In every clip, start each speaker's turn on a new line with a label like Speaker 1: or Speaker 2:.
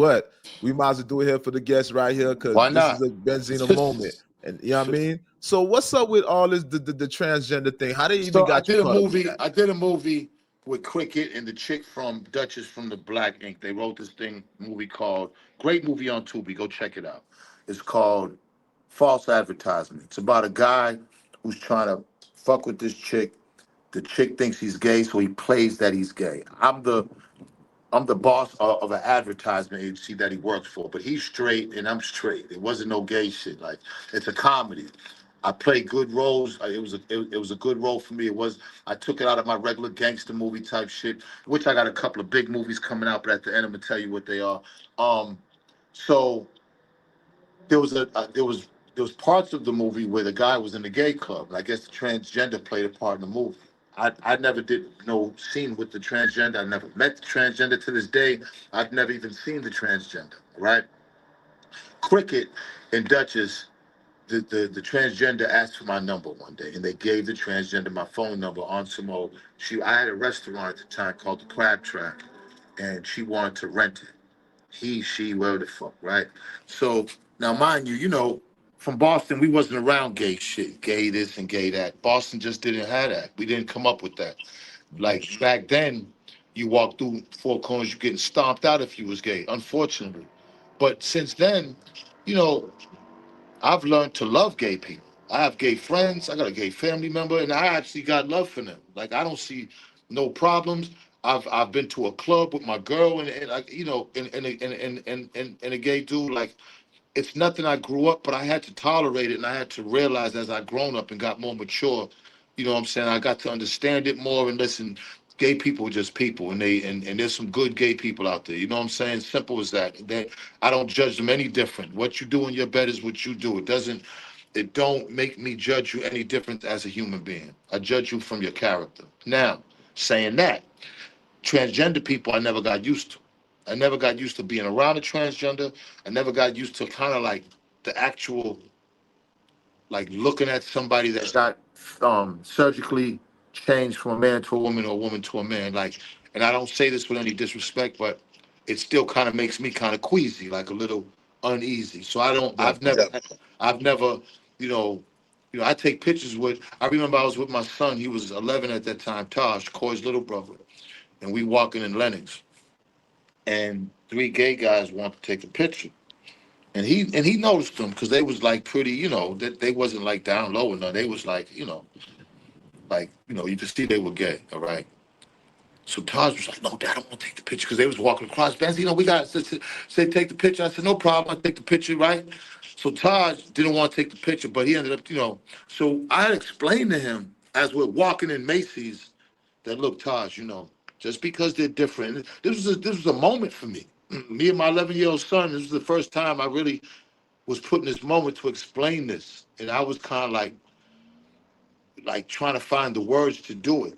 Speaker 1: what? We might as well do it here for the guests right here because
Speaker 2: Why
Speaker 1: this is
Speaker 2: not?
Speaker 1: a Benzino moment. And you know what I mean? So what's up with all this the transgender thing? How they even
Speaker 2: So I
Speaker 1: got you
Speaker 2: did a
Speaker 1: caught up with
Speaker 2: movie.
Speaker 1: that?
Speaker 2: I did a movie with Cricket and the chick from Duchess from the Black Ink. They wrote this movie called, great movie on Tubi. Go check it out. It's called False Advertisement. It's about a guy who's trying to fuck with this chick. The chick thinks he's gay, so he plays that he's gay. I'm the boss of an advertisement agency that he works for, but he's straight and I'm straight. It wasn't no gay shit. Like, it's a comedy. I played good roles. It was a good role for me. I took it out of my regular gangster movie type shit, which I got a couple of big movies coming out, but at the end I'm gonna tell you what they are. So there was parts of the movie where the guy was in the gay club. And I guess the transgender played a part in the movie. I never did no scene with the transgender. I never met the transgender to this day. I've never even seen the transgender, right? Cricket and Duchess, the transgender asked for my number one day, and they gave the transgender my phone number on some old. I had a restaurant at the time called the Crab Track, and she wanted to rent it. He, she, whatever the fuck, right? So now, mind you, from Boston, we wasn't around gay shit, gay this and gay that. Boston just didn't have that. We didn't come up with that. Like back then, you walk through Four Corners, you're getting stomped out if you was gay, unfortunately. But since then, you know, I've learned to love gay people. I have gay friends. I got a gay family member, and I actually got love for them. Like, I don't see no problems. I've been to a club with my girl and like, and a gay dude. Like, it's nothing I grew up, but I had to tolerate it, and I had to realize as I grown up and got more mature, you know what I'm saying? I got to understand it more and listen. Gay people are just people, and there's some good gay people out there. You know what I'm saying? Simple as that. I don't judge them any different. What you do in your bed is what you do. It don't make me judge you any different as a human being. I judge you from your character. Now, saying that, transgender people I never got used to. I never got used to being around a transgender. I never got used to kind of like the actual, like looking at somebody that got surgically changed from a man to a woman or a woman to a man. Like, and I don't say this with any disrespect, but it still kind of makes me kind of queasy, like a little uneasy. So I don't.
Speaker 1: Definitely.
Speaker 2: I've never, you know, I take pictures with. I remember I was with my son. He was 11 at that time. Taj, Corey's little brother, and we walking in Lenox, and three gay guys want to take a picture. And he noticed them because they was like pretty, that they wasn't like down low enough. They was like, you could see they were gay, all right. So Taj was like, "No, Dad, I don't want to take the picture," because they was walking across. Benzino, we got to say take the picture. I said, "No problem, I take the picture, right?" So Taj didn't want to take the picture, but he ended up. So I had explained to him as we're walking in Macy's that, look, Taj, just because they're different. This was a moment for me. Me and my 11-year-old son. This was the first time I really was put in this moment to explain this, and I was kind of like trying to find the words to do it.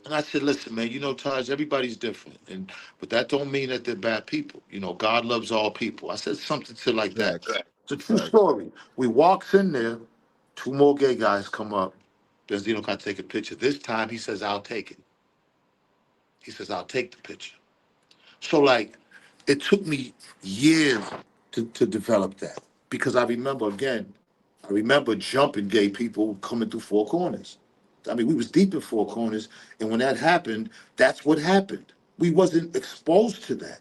Speaker 2: And I said, listen, man, Taj, everybody's different, but that don't mean that they're bad people. God loves all people. I said something to like that.
Speaker 1: Facts.
Speaker 2: It's a true
Speaker 1: Facts.
Speaker 2: story. We walks in there, two more gay guys come up. Benzino can't take a picture. This time he says, I'll take it. He says, I'll take the picture. So like, it took me years to develop that because I remember jumping gay people coming through Four Corners. I mean, we was deep in Four Corners, and when that happened, that's what happened. We wasn't exposed to that.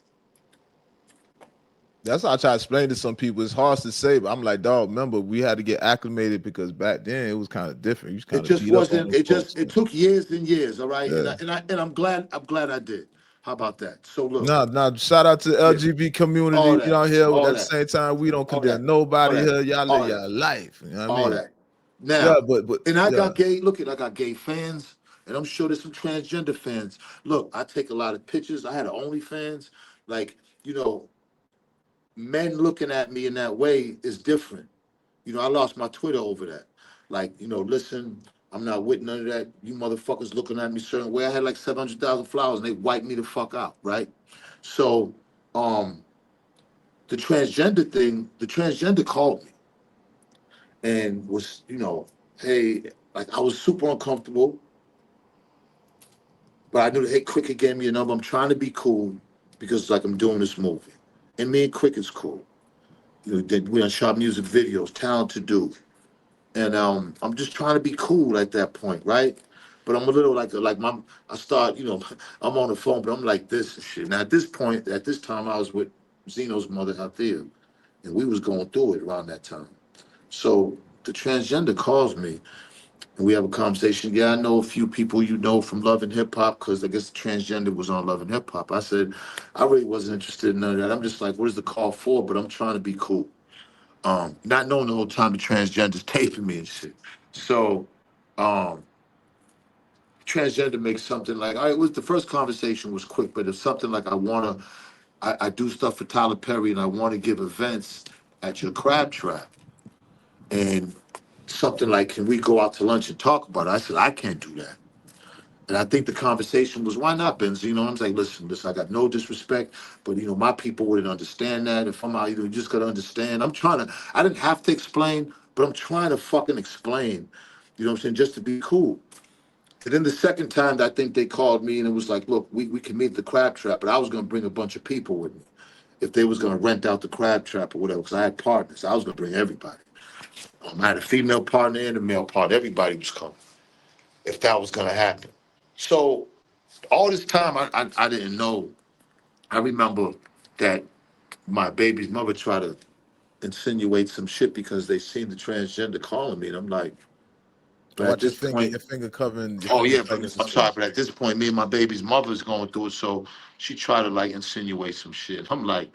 Speaker 1: That's how I try to explain to some people. It's hard to say, but I'm like, dog, remember, we had to get acclimated because back then it was kind of different. You just
Speaker 2: It
Speaker 1: kind of
Speaker 2: just
Speaker 1: beat up on
Speaker 2: wasn't.
Speaker 1: those folks.
Speaker 2: It took years and years. All right, and
Speaker 1: Yeah.
Speaker 2: I'm glad. I'm glad I did. How about that? So look,
Speaker 1: Nah, shout out to the
Speaker 2: yeah,
Speaker 1: LGBT community.
Speaker 2: all
Speaker 1: We
Speaker 2: that,
Speaker 1: don't here at
Speaker 2: all
Speaker 1: the
Speaker 2: that,
Speaker 1: same time. We don't
Speaker 2: all that,
Speaker 1: condemn
Speaker 2: all
Speaker 1: nobody
Speaker 2: that,
Speaker 1: here. Y'all live
Speaker 2: all that.
Speaker 1: your life. You know what I
Speaker 2: All
Speaker 1: mean?
Speaker 2: that.
Speaker 1: Yeah,
Speaker 2: Now,
Speaker 1: but
Speaker 2: and I
Speaker 1: yeah,
Speaker 2: got gay. Look at, I got gay fans, and I'm sure there's some transgender fans. Look, I take a lot of pictures. I had an OnlyFans. Like, men looking at me in that way is different. I lost my Twitter over that. Like, listen, I'm not with none of that. You motherfuckers looking at me certain way. I had like 700,000 flowers, and they wiped me the fuck out, right? So, um, the transgender called me and was, hey, like I was super uncomfortable, but I knew that, hey, Cricket gave me a number. I'm trying to be cool because like I'm doing this movie. And me and Cricket's cool. We done shot music videos, talented dude. And I'm just trying to be cool at that point, right? But I'm a little like my I start, I'm on the phone, but I'm like this and shit. Now at this point, at this time, I was with Zeno's mother out there, and we was going through it around that time. So the transgender calls me, and we have a conversation. Yeah, I know a few people you know from Love and Hip Hop because I guess the transgender was on Love and Hip Hop. I said I really wasn't interested in none of that. I'm just like, what is the call for? But I'm trying to be cool. Not knowing the whole time the transgender's taping me and shit. So, um, transgender makes something like, all right, it was the first conversation was quick, but it's something like I do stuff for Tyler Perry and I want to give events at your crab trap. And something like, can we go out to lunch and talk about it? I said, I can't do that. And I think the conversation was, why not, Benz? I was like, listen, I got no disrespect, but my people wouldn't understand that. If I'm out, you just gotta understand. I didn't have to explain, but I'm trying to fucking explain, what I'm saying, just to be cool. And then the second time, I think they called me and it was like, look, we can meet at the crab trap, but I was gonna bring a bunch of people with me. If they was gonna rent out the crab trap or whatever, because I had partners, I was gonna bring everybody. I had a female partner and a male partner. Everybody was coming if that was gonna happen. So all this time, I didn't know. I remember that my baby's mother tried to insinuate some shit because they seen the transgender calling me, and I'm like,
Speaker 1: I
Speaker 2: but at
Speaker 1: watch
Speaker 2: this point,
Speaker 1: your
Speaker 2: oh
Speaker 1: fingers
Speaker 2: yeah, but
Speaker 1: covering
Speaker 2: I'm sorry,
Speaker 1: suspicion.
Speaker 2: but at this point, me and my baby's mother's going through it, so she tried to like insinuate some shit. I'm like,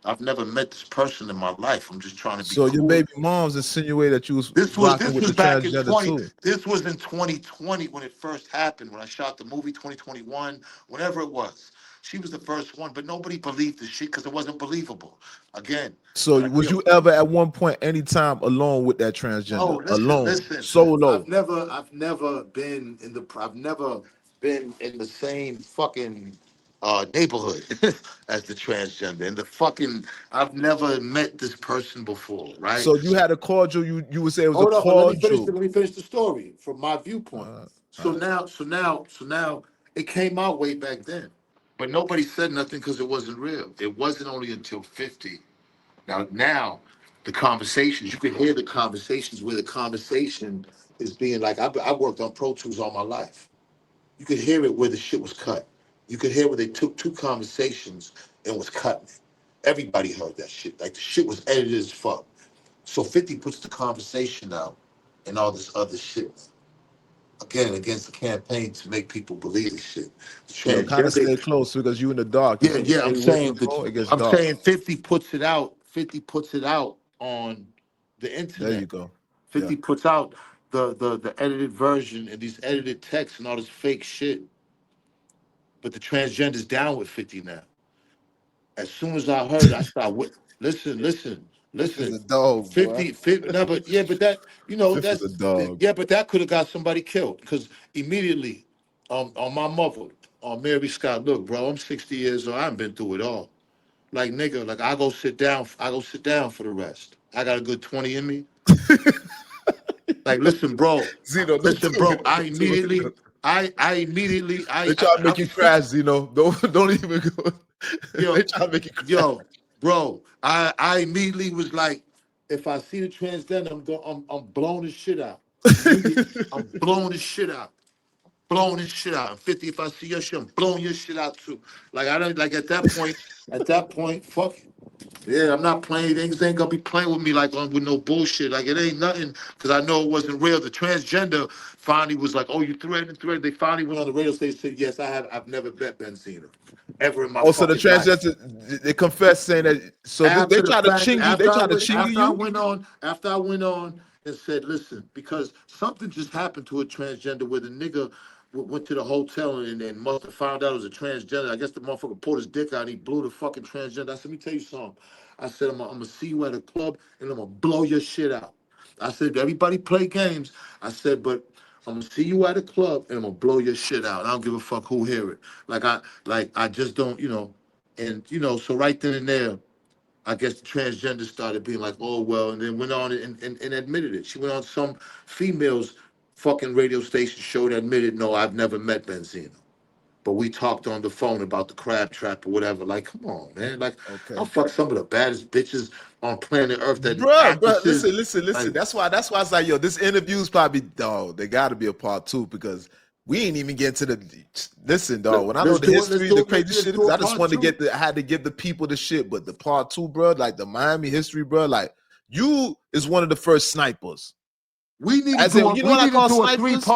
Speaker 2: I've never met this person in my life. I'm just trying to be
Speaker 1: So your
Speaker 2: cool.
Speaker 1: baby moms insinuated that you was
Speaker 2: This was
Speaker 1: rocking
Speaker 2: this
Speaker 1: with
Speaker 2: was
Speaker 1: the
Speaker 2: back in
Speaker 1: transgender
Speaker 2: 20.
Speaker 1: too.
Speaker 2: This was in 2020 when it first happened. When I shot the movie 2021, whenever it was, she was the first one, but nobody believed the shit because it wasn't believable. Again,
Speaker 1: So
Speaker 2: like,
Speaker 1: was you ever at one point, anytime, alone with that
Speaker 2: no,
Speaker 1: transgender?
Speaker 2: listen,
Speaker 1: Alone,
Speaker 2: listen.
Speaker 1: solo.
Speaker 2: I've never been in the. I've never been in the same fucking neighborhood as the transgender. In the fucking, I've never met this person before, right?
Speaker 1: So you had a cordial. You would say it was a
Speaker 2: Hold up, but
Speaker 1: cordial.
Speaker 2: let me finish the story from my viewpoint.
Speaker 1: Uh,
Speaker 2: So
Speaker 1: uh,
Speaker 2: now it came out way back then. But nobody said nothing because it wasn't real. It wasn't only until 50. Now the conversations, you can hear the conversations where the conversation is being like, I worked on Pro Tools all my life. You could hear it where the shit was cut. You could hear where they took two conversations and was cutting it. Everybody heard that shit. Like the shit was edited as fuck. So 50 puts the conversation out and all this other shit. Again, against the campaign to make people believe this shit.
Speaker 1: kind of
Speaker 2: Transgender.
Speaker 1: stay close because you in the dark. You
Speaker 2: Yeah,
Speaker 1: think you
Speaker 2: yeah.
Speaker 1: stay away from the phone, it gets
Speaker 2: I'm
Speaker 1: dark.
Speaker 2: saying 50 puts it out. 50 puts it out on the
Speaker 1: There you
Speaker 2: internet.
Speaker 1: go. Yeah.
Speaker 2: 50 puts out the edited version and these edited texts and all this fake shit. But the transgender's down with 50 now. As soon as I heard it, I started with
Speaker 1: Fifth is
Speaker 2: listen.
Speaker 1: a dog, boy.
Speaker 2: 50, no, but yeah, but that,
Speaker 1: Fifth is a dog.
Speaker 2: yeah, but that could have got somebody killed because immediately, on my mother, on Mary Scott, look, bro, I'm 60 years old. I've been through it all. Like, nigga, like, I go sit down for the rest. I got a good 20 in me. Like,
Speaker 1: Zeno, don't
Speaker 2: listen,
Speaker 1: do it.
Speaker 2: bro,
Speaker 1: Don't do it.
Speaker 2: I immediately,
Speaker 1: They try to make
Speaker 2: I'm
Speaker 1: you crash,
Speaker 2: 60.
Speaker 1: Zeno. Don't even go. They
Speaker 2: Yo,
Speaker 1: try to make you crash.
Speaker 2: yo, bro, I immediately was like, if I see the transgender, I'm blowing the shit out. Immediately, I'm blowing the shit out. Blowing this shit out. And 50, if I see your shit, I'm blowing your shit out too. Like I don't like at that point, fuck it. Yeah, I'm not playing. Niggas ain't gonna be playing with me like with no bullshit. Like it ain't nothing because I know it wasn't real. The transgender finally was like, "Oh, you threatened." They finally went on the radio station and said, "Yes, I have. I've never met Benzino ever in my
Speaker 1: Also, the
Speaker 2: fucking life."
Speaker 1: transgender, they confess saying that. So they
Speaker 2: After the
Speaker 1: try to
Speaker 2: fact,
Speaker 1: ching you. They try to ching you.
Speaker 2: after I went on and said, listen, because something just happened to a transgender where the nigga went to the hotel and must have found out it was a transgender. I guess the motherfucker pulled his dick out and he blew the fucking transgender. I said, let me tell you something. I said, I'm gonna see you at a club and I'm gonna blow your shit out. I said, everybody play games. I said, but I'm gonna see you at a club and I'm gonna blow your shit out. I don't give a fuck who hear it. I just don't, and so right then and there, I guess the transgender started being like, oh well, and then went on and admitted it. She went on some female's fucking radio station show that admitted, no, I've never met Benzino. but we talked on the phone about the crab trap or whatever. Like, come on, man. Like,
Speaker 1: Okay.
Speaker 2: I fuck some of the baddest bitches on planet Earth that
Speaker 1: Bruh,
Speaker 2: actresses.
Speaker 1: listen.
Speaker 2: Like,
Speaker 1: That's why it's like, yo, this interview's probably, dog, they got to be a part 2 because we ain't even get to the, listen, dog, when I know the history, the crazy shit, because I just wanted to get I had to give the people the shit, but the part 2, bro, like the Miami history, bro, like you is one of the first snipers.
Speaker 2: we need to
Speaker 1: As in,
Speaker 2: do
Speaker 1: you know what I call
Speaker 2: a
Speaker 1: snipers?